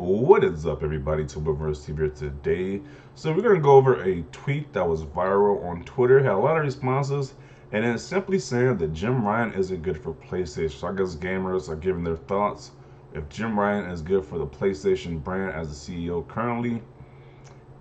What is up, everybody? Tuberverse TV here today. So we're gonna go over a tweet that was viral on Twitter, had a lot of responses, and it's simply saying that Jim Ryan isn't good for PlayStation. So I guess gamers are giving their thoughts. If Jim Ryan is good for the PlayStation brand as the CEO currently,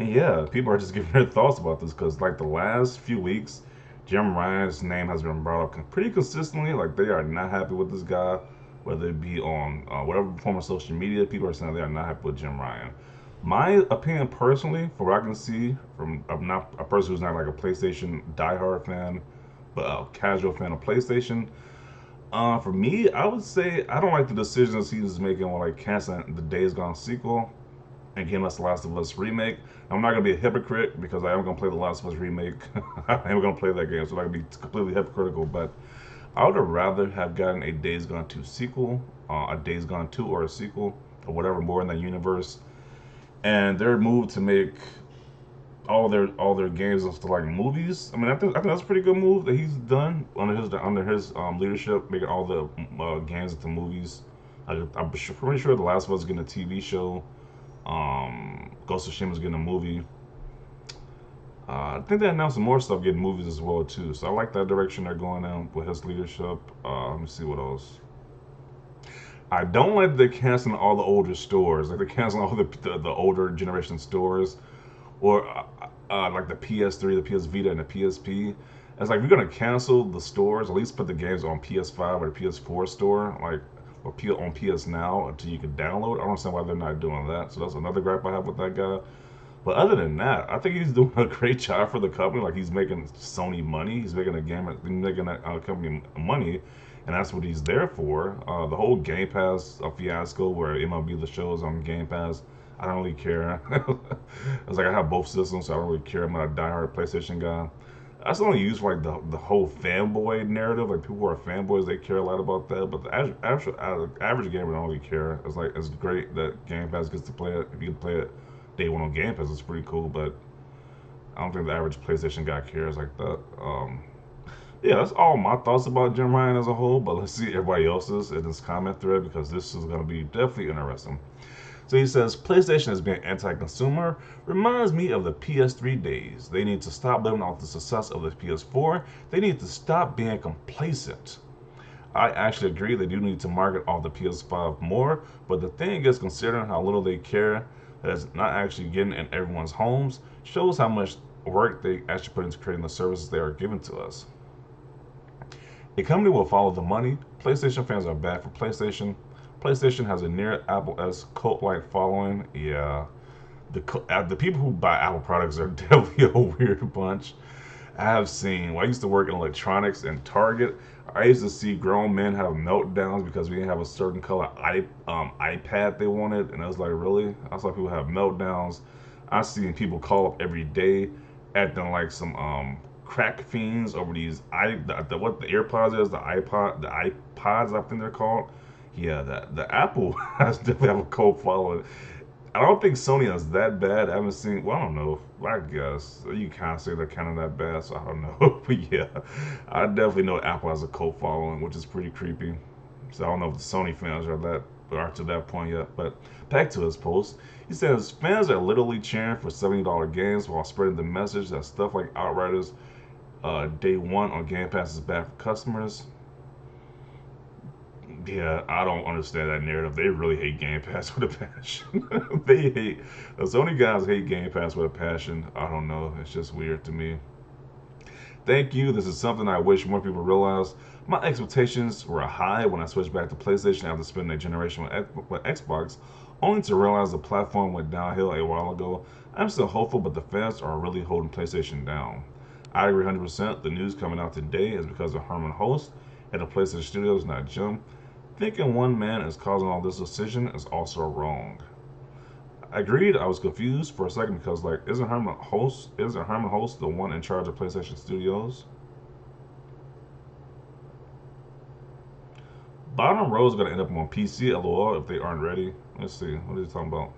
and yeah, people are just giving their thoughts about this because like the last few weeks, Jim Ryan's name has been brought up pretty consistently. Like they are not happy with this guy, whether it be on whatever form of social media. People are saying they are not happy with Jim Ryan. My opinion personally, for what I can see, from I'm not a person who's not like a PlayStation diehard fan, but a casual fan of PlayStation. For me, I would say I don't like the decisions he's making with like canceling the Days Gone sequel and giving us the Last of Us remake. I'm not gonna be a hypocrite because I am gonna play the Last of Us remake. I am gonna play that game, so I'm not gonna be completely hypocritical. But I would have rather have gotten a Days Gone 2 sequel, a Days Gone 2 or a sequel or whatever more in that universe. And their move to make all their games into like movies. I mean, I think that's a pretty good move that he's done under his leadership, making all the games into movies. I'm pretty sure the Last of Us is getting a TV show. Ghost of Tsushima's getting a movie. I think they announced some more stuff getting movies as well too. So I like that direction they're going in with his leadership. Let me see what else. I don't like they're canceling all the older stores. Like they're canceling all the older generation stores, or like the PS3, the PS Vita, and the PSP. It's like if you're gonna cancel the stores, at least put the games on PS5 or the PS4 store, like or on PS Now until you can download. I don't understand why they're not doing that. So that's another gripe I have with that guy. But other than that, I think he's doing a great job for the company. Like he's making Sony money. He's making making that company money, and that's what he's there for. The whole Game Pass fiasco, where MLB the show is on Game Pass, I don't really care. It's like I have both systems, so I don't really care. I'm not a diehard PlayStation guy. That's only used for like the whole fanboy narrative. Like people who are fanboys, they care a lot about that. But the average gamer don't really care. It's like it's great that Game Pass gets to play it. If you can play it day one on Game Pass, it's pretty cool. But I don't think the average PlayStation guy cares like that. Yeah, that's all my thoughts about Jim Ryan as a whole. But let's see everybody else's in this comment thread because this is going to be definitely interesting. So he says PlayStation has been anti-consumer. Reminds me of the PS3 days. They need to stop living off the success of the PS4. They need to stop being complacent. I actually agree they do need to market off the PS5 more, but the thing is, considering how little they care that it's not actually getting in everyone's homes, shows how much work they actually put into creating the services they are giving to us. A company will follow the money. PlayStation fans are bad for PlayStation. PlayStation has a near Apple-esque cult-like following. Yeah, the people who buy Apple products are definitely a weird bunch. I have seen. Well, I used to work in electronics and Target. I used to see grown men have meltdowns because we didn't have a certain color iPad they wanted, and I was like, really? I saw people have meltdowns. I seen people call up every day, acting like some crack fiends over these what the AirPods is, the iPods I think they're called. Yeah, the Apple has definitely have a cult following. I don't think Sony is that bad. I haven't seen. Well, I don't know. I guess you can't say they're kind of that bad, so I don't know. But yeah, I definitely know Apple has a cult following, which is pretty creepy. So I don't know if the Sony fans are to that point yet. But back to his post, he says fans are literally cheering for $70 games while spreading the message that stuff like Outriders Day One on Game Pass is bad for customers. Yeah, I don't understand that narrative. They really hate Game Pass with a passion. They hate the Sony guys hate Game Pass with a passion. I don't know. It's just weird to me. Thank you. This is something I wish more people realize. My expectations were high when I switched back to PlayStation after spending a generation with Xbox, only to realize the platform went downhill a while ago. I'm still hopeful, but the fans are really holding PlayStation down. I agree 100%. The news coming out today is because of Herman Host at the PlayStation Studios, not Jim. Thinking one man is causing all this decision is also wrong. I agreed. I was confused for a second because like isn't Herman Host the one in charge of PlayStation Studios? Bottom row is gonna end up on PC, lol, if they aren't ready. Let's see. What are they talking about?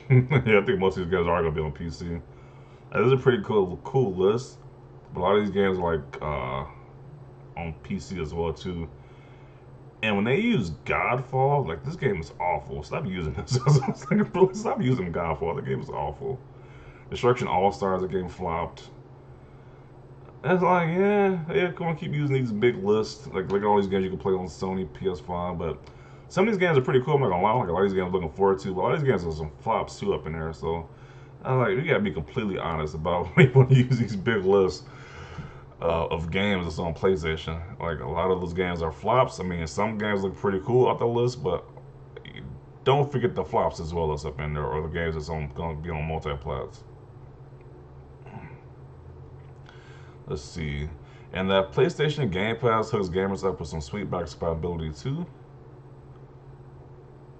Yeah, I think most of these games are gonna be on PC. This is a pretty cool list. But a lot of these games are like on PC as well too. And when they use Godfall, like this game is awful. Stop using this. Stop using Godfall. The game is awful. Destruction All Stars, the game flopped. And it's like, yeah, come on, keep using these big lists. Like, look at all these games you can play on Sony PS5. But some of these games are pretty cool. I'm not gonna lie, like a lot of these games I'm looking forward to. But a lot of these games have some flops too up in there. So I like, we gotta be completely honest about when you want to use these big lists of games that's on PlayStation. Like a lot of those games are flops. I mean, some games look pretty cool off the list, but don't forget the flops as well that's up in there, or the games that's on going to be on multi-plats. Let's see. And that PlayStation Game Pass hooks gamers up with some sweet back compatibility too.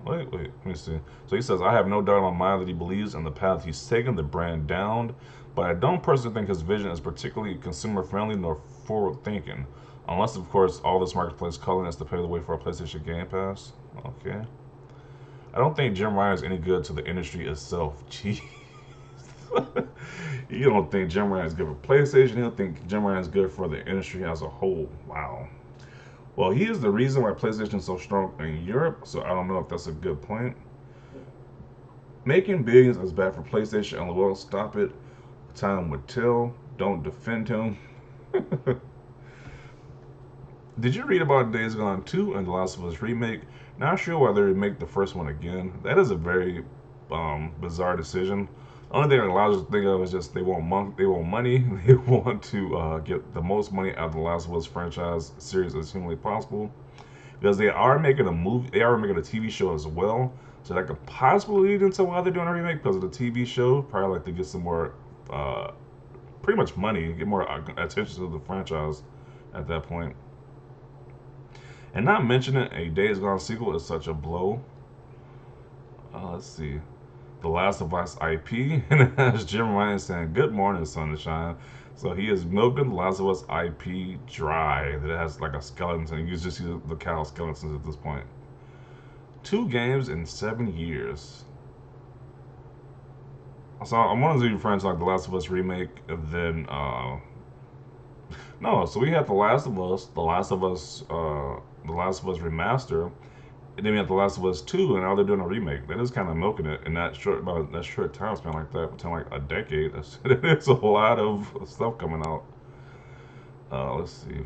Wait, let me see. So he says, I have no doubt in my mind that he believes in the path he's taken, the brand down, but I don't personally think his vision is particularly consumer friendly nor forward thinking. Unless, of course, all this marketplace culling is to pave the way for a PlayStation Game Pass. Okay. I don't think Jim Ryan is any good to the industry itself. Jeez. You don't think Jim Ryan is good for PlayStation. You don't think Jim Ryan is good for the industry as a whole. Wow. Well, he is the reason why PlayStation is so strong in Europe, so I don't know if that's a good point. Making billions is bad for PlayStation, and will stop it. Time would tell. Don't defend him. Did you read about Days Gone 2 and The Last of Us remake? Not sure why they remake the first one again. That is a very bizarre decision. The only thing that allows us to think of is just they want money. They want to get the most money out of the Last of Us franchise series as humanly possible. Because they are making a movie, they are making a TV show as well. So that could possibly lead into why they're doing a remake because of the TV show. Probably like to get some more, pretty much money, get more attention to the franchise at that point. And not mentioning a Days Gone sequel is such a blow. Let's see. The Last of Us IP, and it has Jim Ryan saying, Good morning, sunshine. So he is milking The Last of Us IP dry. That it has like a skeleton. You just see the cow skeletons at this point. 2 games in 7 years. So I'm one of the friends like The Last of Us remake, and then no. So we had The Last of Us, The Last of Us remaster, and then we had The Last of Us 2, and now they're doing a remake. That is kind of milking it in that short time span like that, within like a decade. It's a lot of stuff coming out. Let's see.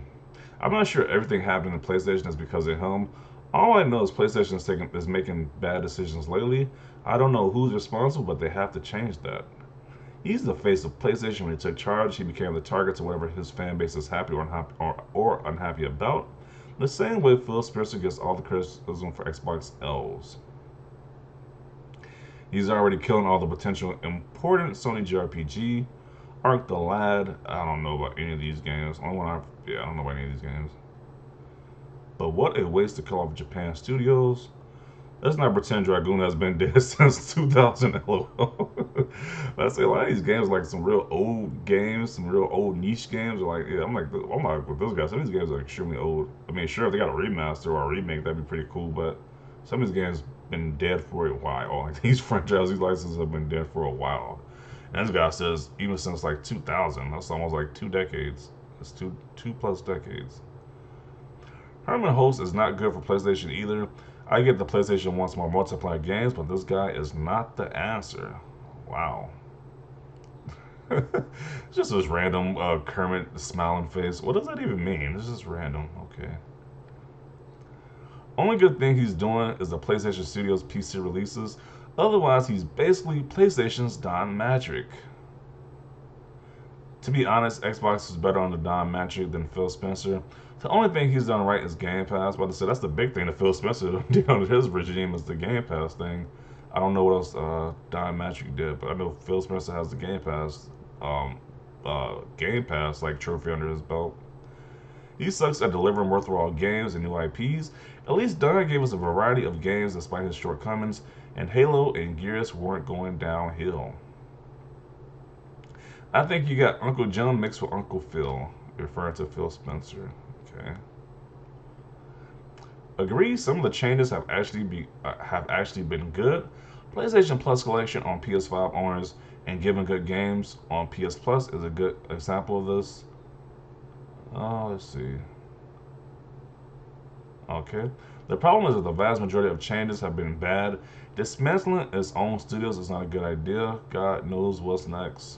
I'm not sure everything happening in PlayStation is because of him. All I know is PlayStation is making bad decisions lately. I don't know who's responsible, but they have to change that. He's the face of PlayStation. When he took charge, he became the target to whatever his fan base is happy or unhappy about. The same way Phil Spencer gets all the criticism for Xbox L's. He's already killing all the potential important Sony JRPG. Arc the Lad, I don't know about any of these games. I don't know about any of these games. But what a waste to kill off Japan Studios. Let's not pretend Dragoon has been dead since 2000. LOL. Let's say a lot of these games, like some real old games, some real old niche games, are like, yeah, I'm like with those guys. Some of these games are extremely old. I mean, sure, if they got a remaster or a remake, that'd be pretty cool. But some of these games been dead for a while. Like these franchises, these licenses have been dead for a while. And this guy says even since like 2000. That's almost like 2 decades. That's two plus decades. Herman Host is not good for PlayStation either. I get the PlayStation wants more multiplayer games, but this guy is not the answer. Wow. Just this random Kermit smiling face. What does that even mean? It's just random. Okay. Only good thing he's doing is the PlayStation Studios PC releases. Otherwise, he's basically PlayStation's Don Matrick. To be honest, Xbox is better on the Don Matrick than Phil Spencer. The only thing he's done right is Game Pass. But I said that's the big thing that Phil Spencer did on his regime is the Game Pass thing. I don't know what else Don Matrick did, but I know Phil Spencer has the Game Pass like trophy under his belt. He sucks at delivering worthwhile games and new IPs. At least Don gave us a variety of games despite his shortcomings, and Halo and Gears weren't going downhill. I think you got Uncle Jim mixed with Uncle Phil, referring to Phil Spencer. Okay. Agree. Some of the changes have actually been good. PlayStation Plus collection on PS5 owners and giving good games on PS Plus is a good example of this. Oh, let's see. Okay. The problem is that the vast majority of changes have been bad. Dismantling its own studios is not a good idea. God knows what's next.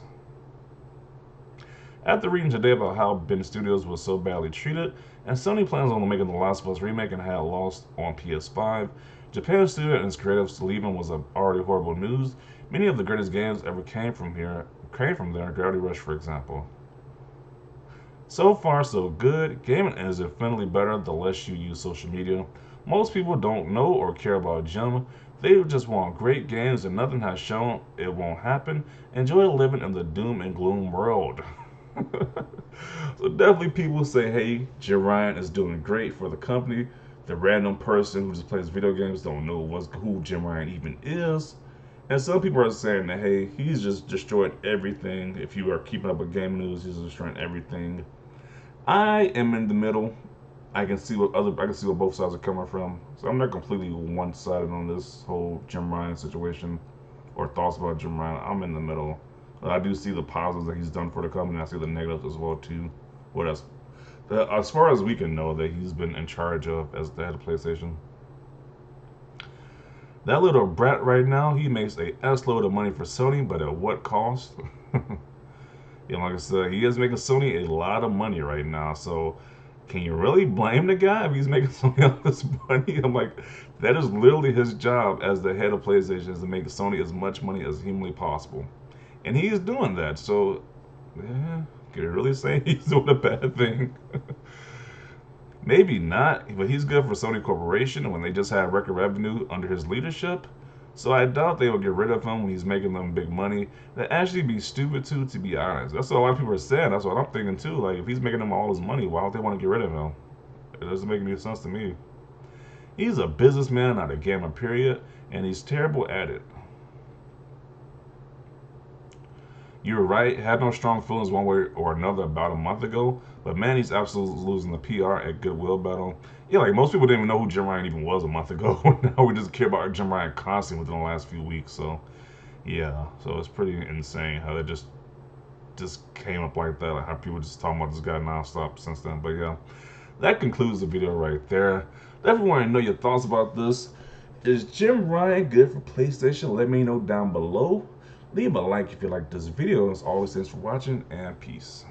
After reading today about how Ben Studios was so badly treated, and Sony plans on making The Last of Us remake and had lost on PS5, Japan's studio and its creatives leaving was already horrible news. Many of the greatest games ever came from there, Gravity Rush for example. So far, so good. Gaming is infinitely better the less you use social media. Most people don't know or care about Jim. They just want great games and nothing has shown it won't happen. Enjoy living in the doom and gloom world. So definitely people say, hey, Jim Ryan is doing great for the company. The random person who just plays video games don't know who Jim Ryan even is. And some people are saying that, hey, he's just destroyed everything. If you are keeping up with game news, he's destroying everything. I am in the middle. I can see where both sides are coming from. So I'm not completely one-sided on this whole Jim Ryan situation or thoughts about Jim Ryan. I'm in the middle. I do see the positives that he's done for the company. I see the negatives as well too. What else? As far as we can know, that he's been in charge of as the head of PlayStation. That little brat right now, he makes a S-load of money for Sony, but at what cost? Like I said, he is making Sony a lot of money right now. So, can you really blame the guy if he's making Sony all this money? I'm like, that is literally his job as the head of PlayStation is to make Sony as much money as humanly possible, and he's doing that. So, yeah, can you really say he's doing a bad thing? Maybe not, but he's good for Sony Corporation when they just had record revenue under his leadership. So I doubt they will get rid of him when he's making them big money. That'd actually be stupid too, to be honest. That's what a lot of people are saying. That's what I'm thinking too. Like if he's making them all his money, why would they want to get rid of him? It doesn't make any sense to me. He's a businessman, not a gamer, period, and he's terrible at it. You were right. Had no strong feelings one way or another about a month ago, but man, he's absolutely losing the PR at Goodwill Battle. Yeah, like most people didn't even know who Jim Ryan even was a month ago. Now we just care about Jim Ryan constantly within the last few weeks. So yeah, so it's pretty insane how that just came up like that. Like how people just talking about this guy nonstop since then. But yeah, that concludes the video right there. Definitely want to know your thoughts about this. Is Jim Ryan good for PlayStation? Let me know down below. Leave a like if you like this video. As always, thanks for watching and peace.